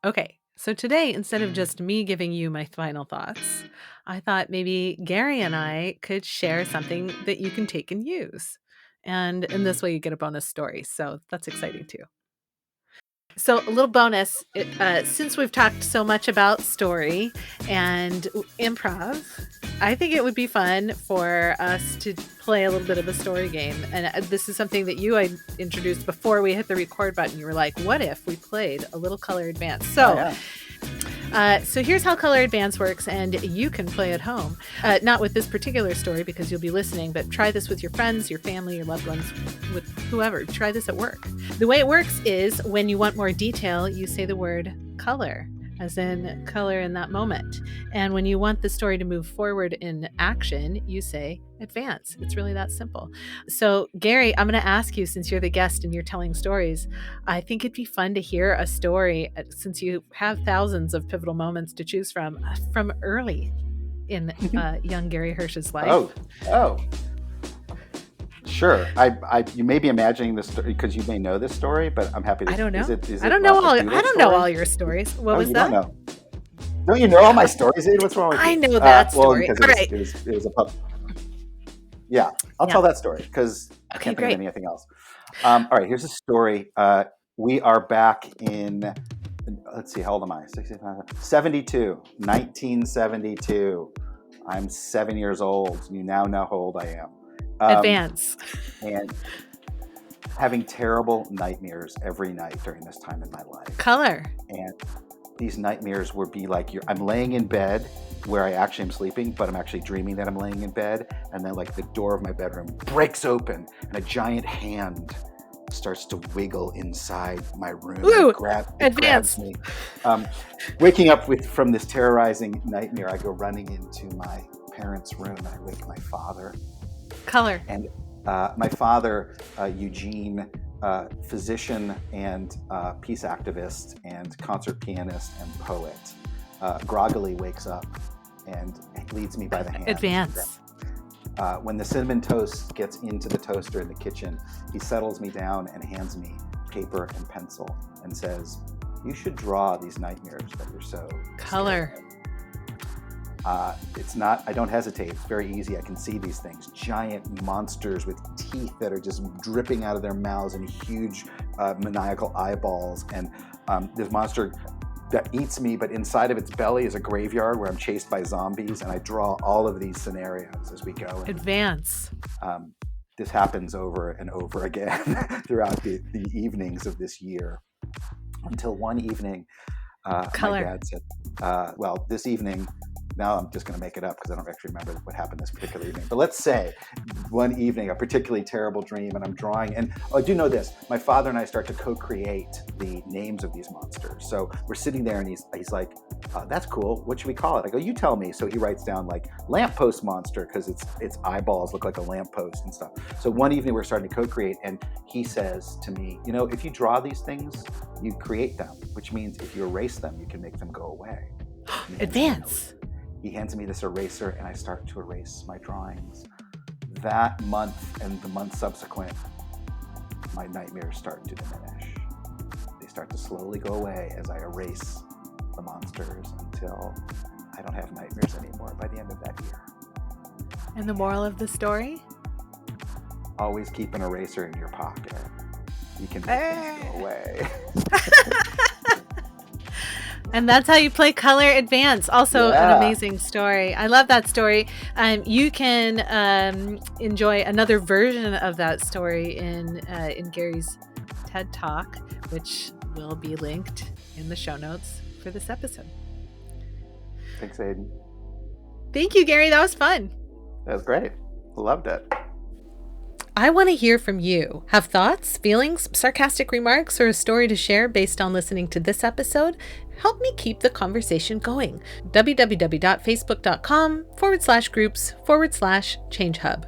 Speaker 1: Okay, so today, instead of just me giving you my final thoughts, I thought maybe Gary and I could share something that you can take and use. And in this way, you get a bonus story. So that's exciting too. So, a little bonus since we've talked so much about story and improv, I think it would be fun for us to play a little bit of a story game. And this is something that I introduced before we hit the record button. You were like, what if we played a little Color Advance? So, so here's how Color Advance works, and you can play at home. Not with this particular story because you'll be listening, but try this with your friends, your family, your loved ones, with whoever. Try this at work. The way it works is when you want more detail, you say the word color, as in color in that moment. And when you want the story to move forward in action, you say advance. It's really that simple. So, Gary, I'm going to ask you, since you're the guest and you're telling stories, I think it'd be fun to hear a story, since you have thousands of pivotal moments to choose from early in young Gary Hirsch's life.
Speaker 2: Oh. Sure. You may be imagining this story because you may know this story, but I'm happy to.
Speaker 1: I don't know.
Speaker 2: Is
Speaker 1: I don't know all your stories. What was that?
Speaker 2: Don't you know all my stories, Aiden? What's wrong with you?
Speaker 1: I know that story.
Speaker 2: All right. It was a pub. Yeah, I'll tell that story because I can't think of anything else. All right, here's a story. We are back in, let's see, how old am I? 72, 1972. I'm 7 years old. You now know how old I am.
Speaker 1: Advance.
Speaker 2: And having terrible nightmares every night during this time in my life.
Speaker 1: Color.
Speaker 2: And these nightmares would be like, I'm laying in bed where I actually am sleeping, but I'm actually dreaming that I'm laying in bed. And then like the door of my bedroom breaks open and a giant hand starts to wiggle inside my room.
Speaker 1: Ooh,
Speaker 2: it grabs me. Waking up from this terrorizing nightmare, I go running into my parents' room and I wake my father.
Speaker 1: Color.
Speaker 2: And my father, Eugene, physician and peace activist and concert pianist and poet, groggily wakes up and leads me by the hand.
Speaker 1: Advance.
Speaker 2: When the cinnamon toast gets into the toaster in the kitchen, he settles me down and hands me paper and pencil and says, you should draw these nightmares that you're so
Speaker 1: color.
Speaker 2: It's not, I don't hesitate. It's very easy. I can see these things. Giant monsters with teeth that are just dripping out of their mouths and huge maniacal eyeballs. And this monster that eats me, but inside of its belly is a graveyard where I'm chased by zombies. And I draw all of these scenarios as we go.
Speaker 1: Advance.
Speaker 2: This happens over and over again throughout the evenings of this year. Until one evening, my dad said, well, this evening, now I'm just going to make it up because I don't actually remember what happened this particular evening. But let's say one evening, a particularly terrible dream, and I'm drawing. And I do know this. My father and I start to co-create the names of these monsters. So we're sitting there and he's like, that's cool. What should we call it? I go, you tell me. So he writes down like lamppost monster because its eyeballs look like a lamppost and stuff. So one evening we're starting to co-create and he says to me, if you draw these things, you create them, which means if you erase them, you can make them go away.
Speaker 1: Advance.
Speaker 2: He hands me this eraser and I start to erase my drawings. That month and the month subsequent, my nightmares start to diminish. They start to slowly go away as I erase the monsters until I don't have nightmares anymore by the end of that year.
Speaker 1: And the moral of the story?
Speaker 2: Always keep an eraser in your pocket. You can make things go away.
Speaker 1: And that's how you play Color Advance. Also an amazing story. I love that story. You can enjoy another version of that story in Gary's TED Talk, which will be linked in the show notes for this episode.
Speaker 2: Thanks, Aiden.
Speaker 1: Thank you, Gary. That was fun.
Speaker 2: That was great. Loved it.
Speaker 1: I want to hear from you. Have thoughts, feelings, sarcastic remarks, or a story to share based on listening to this episode? Help me keep the conversation going. www.facebook.com/groups/ChangeHub.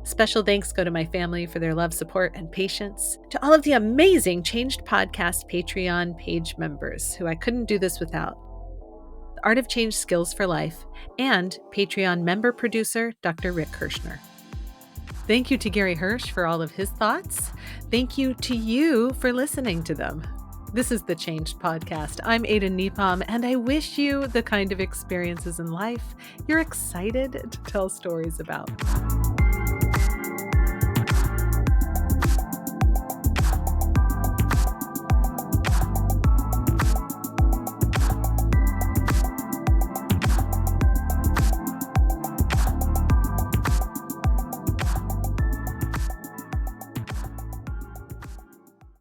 Speaker 1: Special thanks go to my family for their love, support, and patience. To all of the amazing Changed Podcast Patreon page members who I couldn't do this without. The Art of Change Skills for Life, and Patreon member producer, Dr. Rick Kirschner. Thank you to Gary Hirsch for all of his thoughts. Thank you to you for listening to them. This is the Changed Podcast. I'm Aiden Nepom, and I wish you the kind of experiences in life you're excited to tell stories about.